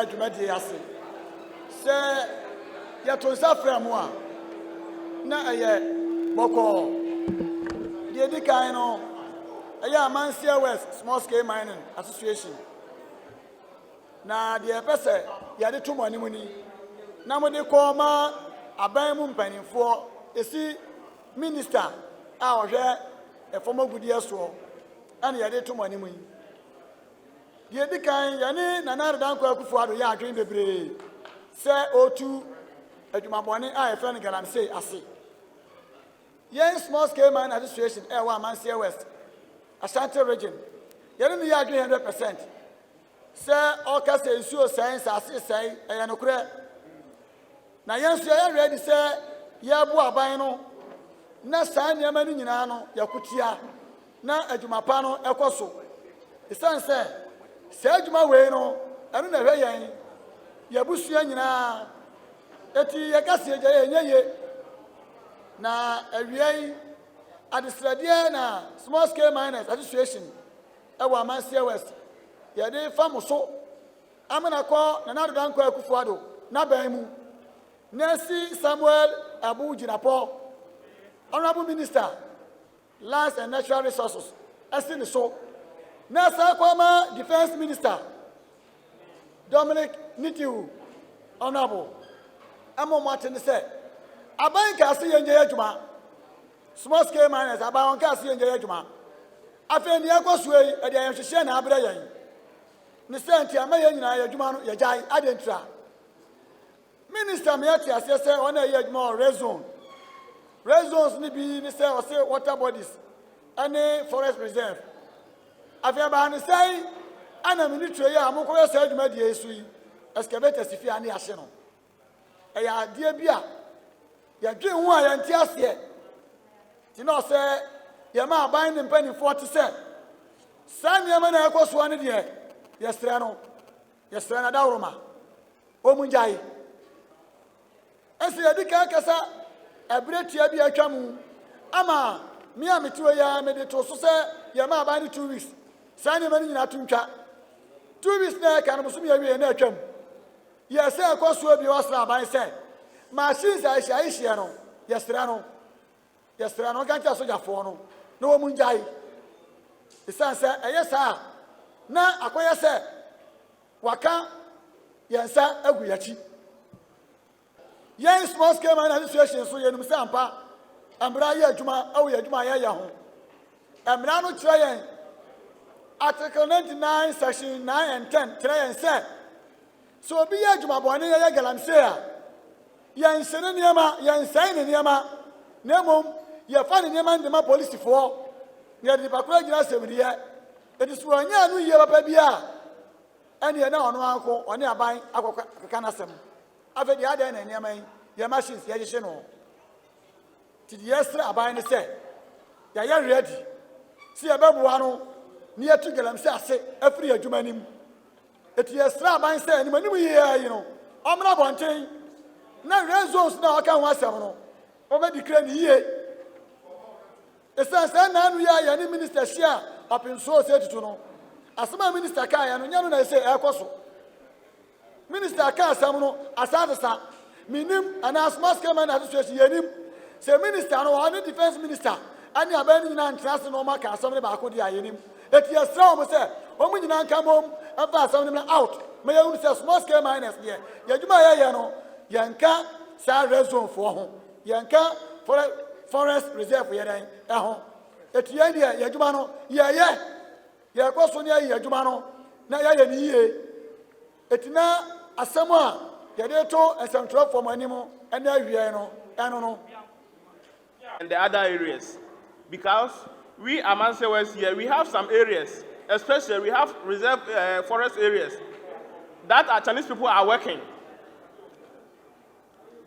dwumadi ase se ya to nsa fra mu a na eye boko de di kan no eye Amansie West Small Scale Mining Association na de pese ya de to mo animu ni na mo de ko ma aban mu mpanimfo esi minister a ohwe e former gudie so ana ya de to mo animu yi de di kan ya ni Nana Danko Akufo-Addo ya adwen bebre se otu adwumabone a efren Galamsey ase yen Small Scale Mining Association e wa Amansie West Ashanti region yen ni ya adwen 100% se oka se nsuo science ase sei e no kure na yen so ya ready se ya bu aban no na saa niam ni nyina no yakutia na adwumapa no ekoso isan se adwuma we no enu na hwe yen yabusua nyina eti yakase eje yenye na awiei adisrade na Small Scale Miners Association ewa Amansie West yade famoso amana ko Nana Danko Akufo-Addo na ban mu Nesi Samuel Abu Jinapo Honorable Minister Lands and Natural Resources asini so Nasa Kwama Defense Minister Dominic Nitiu Honorable Amo Martin say aban ka se yenje adwuma Small Scale Miners aban ka se yenje adwuma afa ni akoso yi e de yenhwehwe na abra yen ni senti amaye nyina ya adwuma no ya jai adentra Minister me ati ase se ona ye adwuma red zones ni bi ni say o say water bodies any forest reserve afa ba ni say ana ministry ya amokoye say adwuma die esu yi excavator sifi ani ahye no e ya die bia ya dwen hu a ya nti ase ti no say ya ma aban ni mpani 40 say sanya ma na ekoso ani de yesre na dawroma omunjai ese yadika kasa abretia bi atwamu ama mi ametiwe ya medito so say ya ma aban ni 2 weeks sanya ma ni nyina tuntwa 2 weeks na ka no so mi awie na atwam ya say ekoso bi wasra aban say machines a hia no yesre no gancha soja fo no na omunjai isan say eyesa na akoya se waka yensa agu yachi yen Small Scale Mining Association so yenum se ampa ambra ye adwuma awu adwuma ya ho ambra no kire yen article 99 section 9 and 10 kire yen se so obi ye adwuma bone ye Galamsey a yen sene niama yen sai ne niama nemom ye fa ne niama ndema police fo ye di bakura gira semriye it is one year no year papa bia ene ye na ono anko one aban akokaka na sem afedi ada na niam yi ye machines ye hye no ti the extra aban ne say ya ye ready si ye beboa no ni etu Galamsey ase afri adwuma nim eti extra aban say ni manim ye yi no omna bonten na red zones na aka ho asem no obe declare ni ye esan san na anu ya ni minister share open so say tutu no asema minister ka ya no nya no na say ekoso minister ka asam no asadesa minim ana Small Scale Mining Association yenim say minister no one defense minister ani abani nyina ntrase no maka asam ne ba akodi ayenim eti esra o say o mu nyina nka mom afa asam ne out me ya say Small Scale Miners ye yadwuma ye no yanka sa red zone fo ho yanka forest reserve ye dan ho eti ye dia yadwuma no ye koso ne ye adwuma no na ye ni ye etina asem a ye de to esemtro from animu ene awie no eno no and the other areas, because we Amansie West here, we have some areas, especially we have reserve forest areas that our Chinese people are working.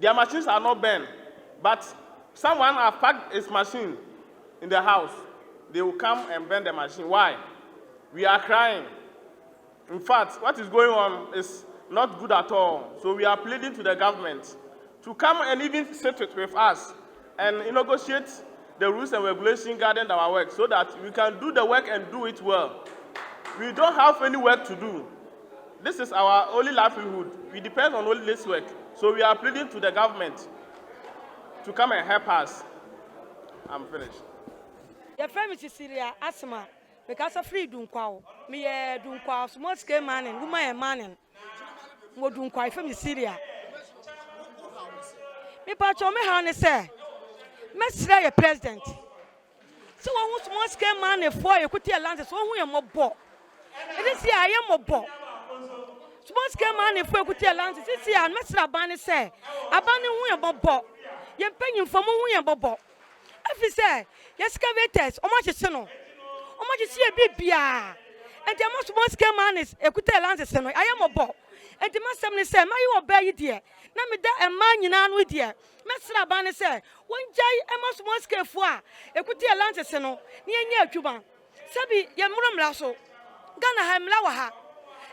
Their machines are not burned, but someone has packed his machine in the house. They will come and burn the machine. Why? We are crying. In fact, what is going on is not good at all. So we are pleading to the government to come and even sit with us and negotiate the rules and regulations guarding our work so that we can do the work and do it well. We don't have any work to do. This is our only livelihood. We depend on only this work. So we are pleading to the government to come and help us. I'm finished. Your family is Syria, asthma, because of free dunquao. Me a dunquao, small scale man and woman and man. Mo dunquao from Syria. Me patch on me, honey, sir. Mesra, your president. So I want small scale man and four, you could tell Lances, one way more ball. It is here, I am a ball. Small scale man and four could tell Lances, it's here, and Mesra Banny say, Abandon way about ball. You're paying for more way about ball. If you say, yes, excavators, how much is no? How much is here, baby? And the most scale man is a good tell Lances, I am a ball. And the master say, my you obey dear. Now me that a man you know with dear. Mesra Banny say, one jay, a most scale for a good tell Lances, near Cuban. Sabi, Yamuram Lasso. Ghana ham lawaha.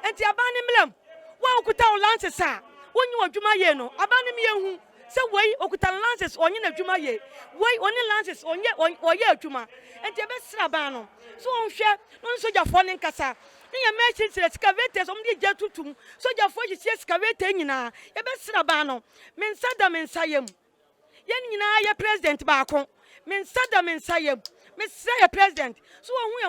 And the Abani Milam. One could tell Lances, sir. When you are Jumayeno, Abani me. So way okutan lances on ye adwuma ye way only lances on ye adwuma enti be srabano so on hwe no soja fo ne nkasa ne ye machine excavators om de jatutum soja fo ji excavator nyina ye be srabano men sada men sayem ye nyina ye president baako men sada men sayem me say ye president so won hu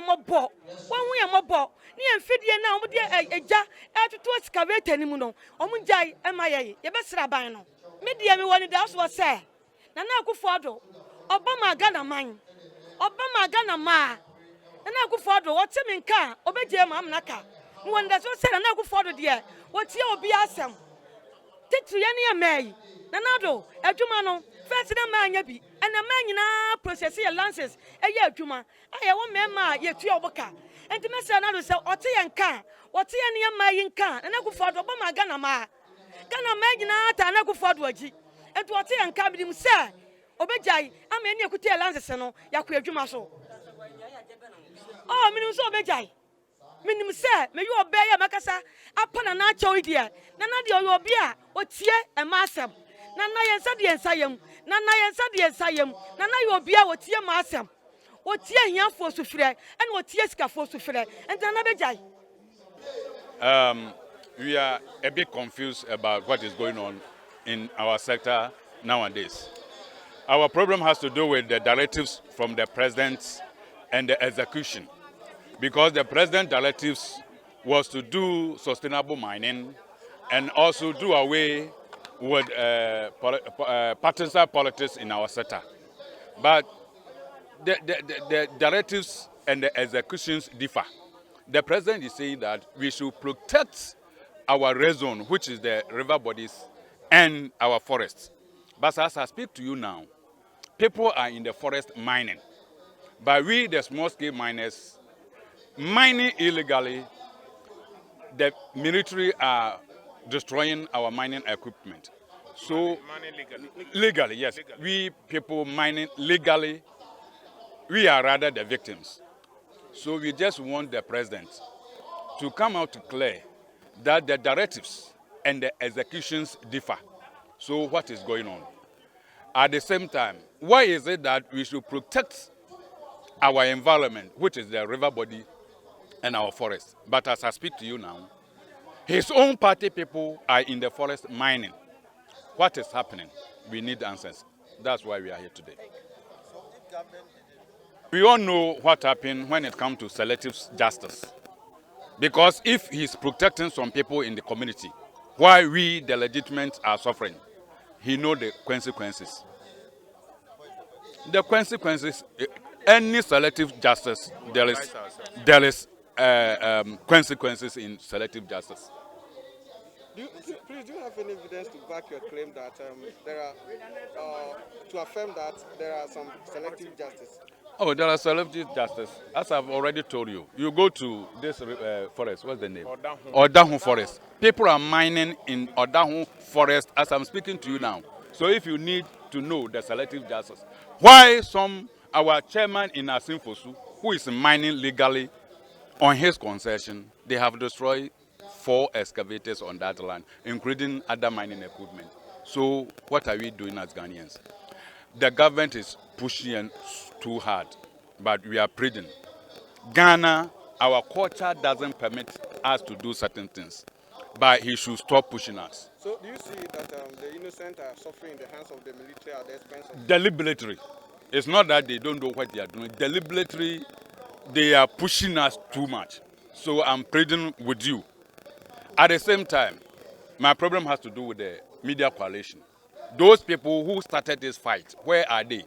ye mobo ne ye mfidie na om de eja atutu excavator ni mu no om jai emaye ye be sraban no media me woni das was say na Akufo-Addo Obama Ghana man Obama Ghana ma na Akufo-Addo what me nka obeje ma am naka me woni das was say na Akufo-Addo de what tie obi asem titu ye ne mai na nado adwuma no first na ma anya bi na ma nyina process ye lances ye adwuma aye wo mema ye tu oboka enti me say nado say ote ye nka ote ye ne ma yi nka na Akufo-Addo Obama Ghana ma Ghana magina ta na Akufo-Addo aji enti wote yan ka bidim se obejai ama eni ekuti lances no yakọ adwuma so oh minim so obejai minim se me yo obeya makasa apana na acho idie na de oyo obi a otie e ma asem na yensa de yensa yam na yensa de yensa yam na yo obi a otie ma asem otie hiafo sufire ene otie sikafo sufire enti na bejai we are a bit confused about what is going on in our sector nowadays. Our problem has to do with the directives from the president and the execution. Because the president directives was to do sustainable mining and also do away with partisan politics in our sector. But the directives and the executions differ. The president is saying that we should protect our red zone, which is the river bodies, and our forests. But as I speak to you now, people are in the forest mining. But we, the small-scale miners, mining illegally, the military are destroying our mining equipment. So, legally, yes. Legally. We people mining legally, we are rather the victims. So we just want the president to come out to clear that the directives and the executions differ. So what is going on? At the same time, why is it that we should protect our environment, which is the river body and our forest? But as I speak to you now, his own party people are in the forest mining. What is happening? We need answers. That's why we are here today. We all know what happened when it comes to selective justice. Because if he's protecting some people in the community, while we, the legitimate, are suffering, he knows the consequences. The consequences, any selective justice, there is consequences in selective justice. Do you have any evidence to back your claim that there are, to affirm that there are some selective justice? Oh, there are selective justice. As I've already told you, you go to this forest, what's the name? Odahu Forest. People are mining in Odahu Forest as I'm speaking to you now. So if you need to know the selective justice, why our chairman in Asinfosu, who is mining legally on his concession, they have destroyed 4 excavators on that land, including other mining equipment. So what are we doing as Ghanaians? The government is pushing too hard, but we are pleading. Ghana, our culture doesn't permit us to do certain things. but he should stop pushing us. So do you see that the innocent are suffering in the hands of the military at the expense of... Deliberately. It's not that they don't know what they are doing. Deliberately, they are pushing us too much. So I'm pleading with you. At the same time, my problem has to do with the media coalition. Those people who started this fight, where are they?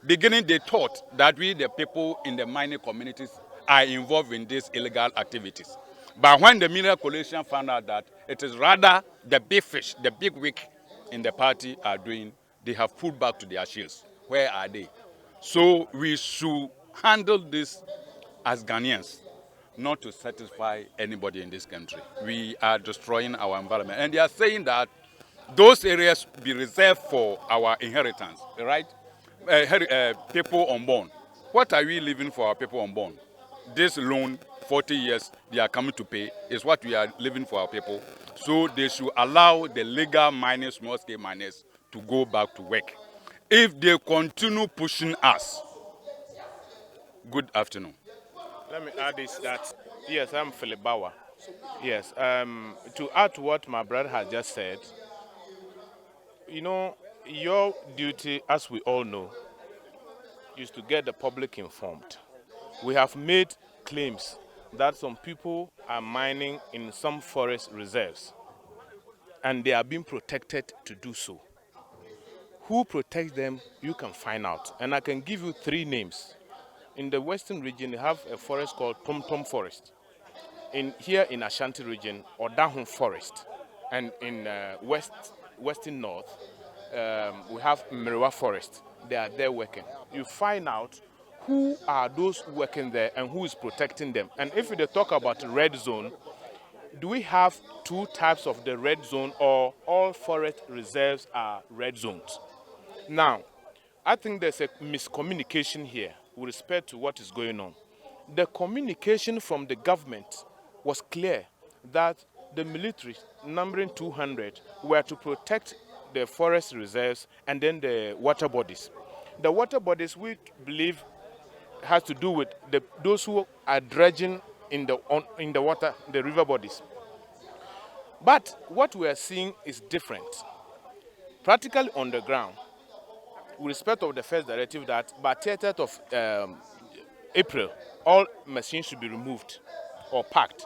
Beginning, they thought that we, the people in the mining communities, are involved in these illegal activities. But when the media coalition found out that it is rather the big fish, the big wig in the party are doing, they have pulled back to their shells. Where are they? So we should handle this as Ghanaians, not to satisfy anybody in this country. We are destroying our environment. And they are saying that those areas be reserved for our inheritance, right? People unborn. What are we leaving for our people unborn? This loan, 40 years, they are coming to pay, is what we are leaving for our people. So they should allow the legal miners, small-scale miners, to go back to work. If they continue pushing us, good afternoon. Let me add this that, yes, I'm Philip Bauer. Yes, to add to what my brother has just said, you know, your duty, as we all know, is to get the public informed. We have made claims that some people are mining in some forest reserves, and they are being protected to do so. Who protects them, you can find out. And I can give you 3 names. In the western region, they have a forest called Tom Tom Forest. Here in Ashanti region, Odahun Forest. And in western north, we have Miriwa Forest. They are there working. You find out who are those working there and who is protecting them. And if they talk about red zone, do we have 2 types of the red zone, or all forest reserves are red zones? Now, I think there's a miscommunication here with respect to what is going on. The communication from the government was clear that the military, numbering 200, were to protect the forest reserves and then the water bodies. The water bodies, we believe, has to do with those who are dredging in the water, the river bodies. But what we are seeing is different. Practically on the ground, with respect of the first directive that by 30th of April, all machines should be removed or packed.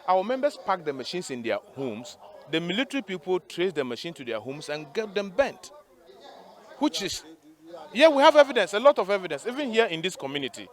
Our members pack the machines in their homes. The military people trace the machine to their homes and get them bent. Which is, yeah, we have evidence, a lot of evidence, even here in this community.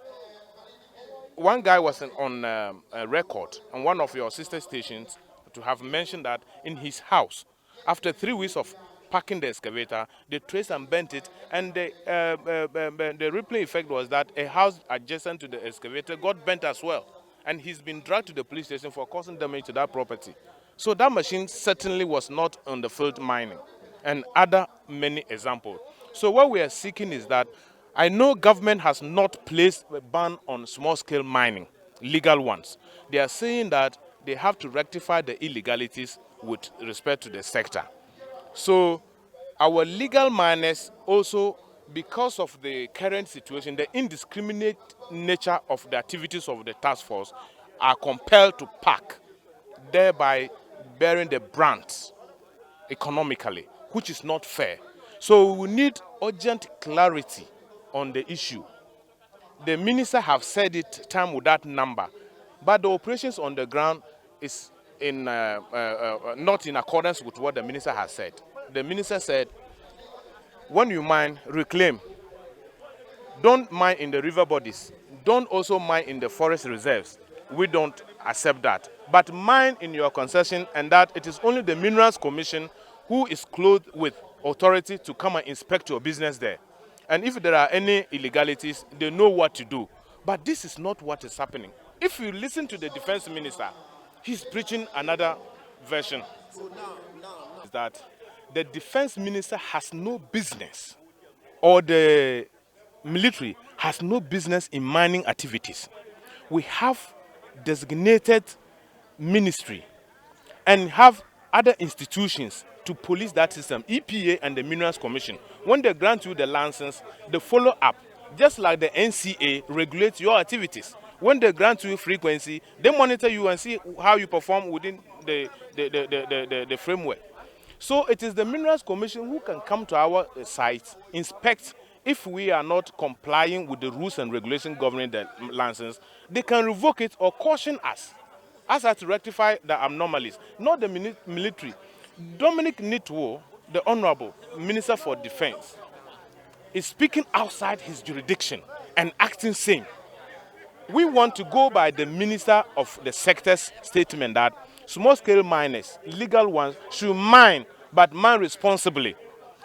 One guy was on a record on one of your sister stations to have mentioned that in his house, after 3 weeks of packing the excavator, they traced and bent it, and the ripple effect was that a house adjacent to the excavator got bent as well, and he's been dragged to the police station for causing damage to that property. So that machine certainly was not on the field mining, and other many examples. So what we are seeking is that, I know government has not placed a ban on small-scale mining, legal ones. They are saying that they have to rectify the illegalities with respect to the sector. So our legal miners also, because of the current situation, the indiscriminate nature of the activities of the task force, are compelled to pack, thereby bearing the brunt economically, which is not fair. So we need urgent clarity on the issue. The minister have said it time without number, but the operations on the ground is not in accordance with what the minister has said. The minister said, when you mine, reclaim. Don't mine in the river bodies. Don't also mine in the forest reserves. We don't accept that. But mine in your concession, and that it is only the Minerals Commission who is clothed with authority to come and inspect your business there. And if there are any illegalities, they know what to do. But this is not what is happening. If you listen to the defense minister, he's preaching another version. So now. Is that the defense minister has no business, or the military has no business in mining activities. We have designated ministry and have other institutions to police that system, EPA and the Minerals Commission. When they grant you the license, the follow-up, just like the NCA, regulates your activities. When they grant you frequency, they monitor you and see how you perform within the framework. So it is the Minerals Commission who can come to our site, inspect. If we are not complying with the rules and regulations governing the license, they can revoke it or caution us as to rectify the anomalies, not the military. Dominic Nitwo, the Honorable Minister for Defense, is speaking outside his jurisdiction and acting same. We want to go by the Minister of the Sector's statement that small-scale miners, legal ones, should mine, but mine responsibly.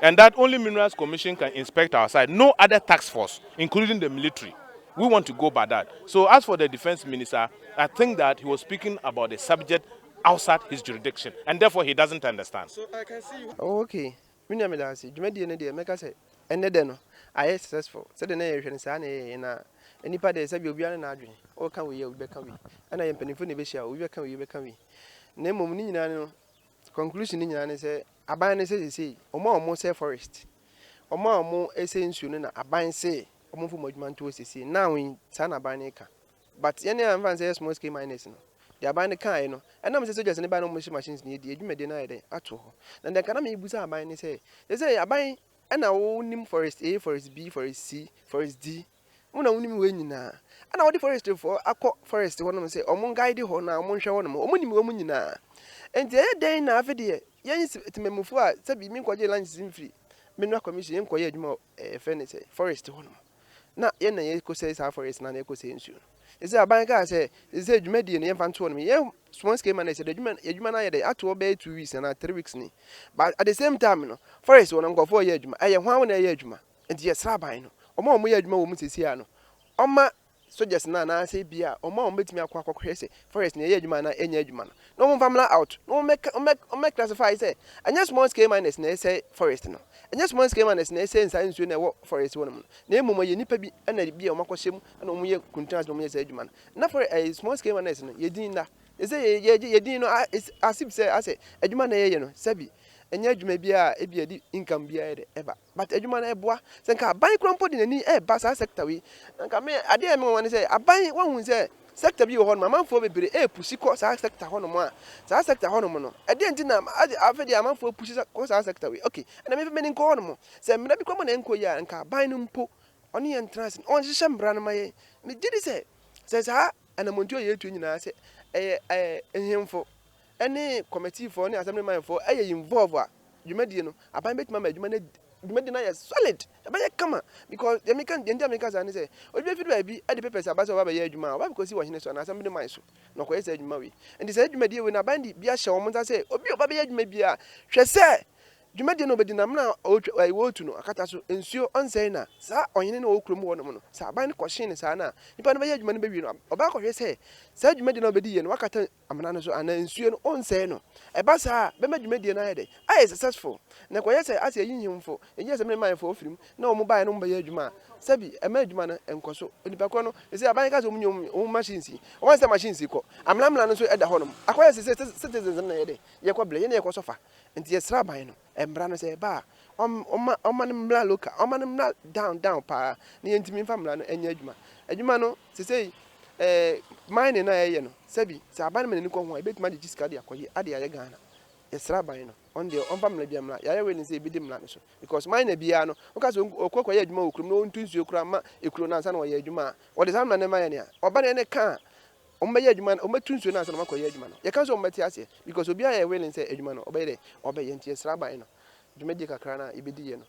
And that only Minerals Commission can inspect our site. No other task force, including the military. We want to go by that. So as for the Defense Minister, I think that he was speaking about the subject outside his jurisdiction, and therefore he doesn't understand. So I can see you. Oh, okay. You make us say, and then I am successful. So the nation is any part is a Bibian Adrian. Or can we become we? And I am penny for Nebisha, we become we. Name of Nina conclusion in Yan say, a bind says, see, or more say forest. Or more essence soon, a bind say, or more for Mojman to see. Now in Sana Banica. But any advance says most game minus. They are buying the car, you know, and I'm just any no machines need you may deny it at all. Then the economy buza buying say, they say, I buy and I own him for his A, for his B, for his C, for his D. When I own him winning now. And I want the forest for a cock forest, one of them say, or mon guide the horn, or mon show one more, woman now. And the other day now, video, yes, to me move forward, Sabi, me quite lines in free. Mineral Commission, quite more, furniture, forest one. Now, yen a echo says our forest, none echo saying. Is there a banker say, is a Median infant told me, yeah, swans came and I said, you man, I had to obey 2 weeks and 3 weeks. But at the same time, you know, forest one go for Yejma, I am 1 Yejma, and yes, Rabino, or more Yejma woman is here. Oma, so just now, I say, beer, or more meet me a quack crazy, forest near Yejman and Yejman. No one family out, no make classify, say, and just one came and say, forest no. And just one came and say, science when I walk forest woman. Name Mumma Yenipabi and I be a Makosim and Omuya Kuntas no Miss Edgeman. Not for a small scale and Yedina. Is a Yedino, as if say, I say, Edgeman, Sabi. And yet you may be a income be ever. But Edgeman Ebois, Sanka, buy crumped in any air, Bassa sector. And come here, I dare one say, I buy one who say, sector be on my man for me, a pussy course our sector honomo. So I sector honomo. I didn't know, I've the amount for pushes course our sector. Okay, and I'm even meaning corner. Say, maybe come an enquiry and car buy no po. Only entrance, on the shambran my. Me did he say? Says her, and I'm on to you to say, him for. Any committee for any assembly man for involve you made I buy my you made deny solid. I buy a comma because the Americans and say, oh, if it be at the papers about over a juma, why because he was in an assembly man so no question Maui. And he said, you may when I bind it, be a show, I say, oh, be a baby, maybe a she said. You made nobody namna I want to know a catasu ensure on Zena, Sir, or in no crumb one, Sir, bind question is Anna. You find a man baby, or back of your say, said you made nobody and Wakata Amanaso and ensure on Zeno. A bassa, but you made the night. I is successful. Now, I say, I say, union for, and yes, I made my for film, no mobile number Yajuma. Sabi, a madman and Coso, in the Pacono, is a banker's own machines. Once the machines equal. I'm Lamlan at the home. Acquires citizens in a day. Yaquabla, and Yacosofa. And yes, Rabino. And Brana say, Ba, man, look, man, down, pa, the intimate family and Yajma. And you mano, to say, mine and I, Sabi, Sabaman and Conway, bet my discardia, Adia Ghana. Yes, Rabino, on the family Biamla, I will say Bidim Laniso, because mine a piano, because Coco Yajmo, no twins you cramma, you cronan or Yajuma, or the Salman and Mania, or Banana car. On my Yajman, or my twins you answer Mako Yajman. You can't so much because we be a will and say Edman, obey, Yes, Rabino. You make a crana, Ibidiano.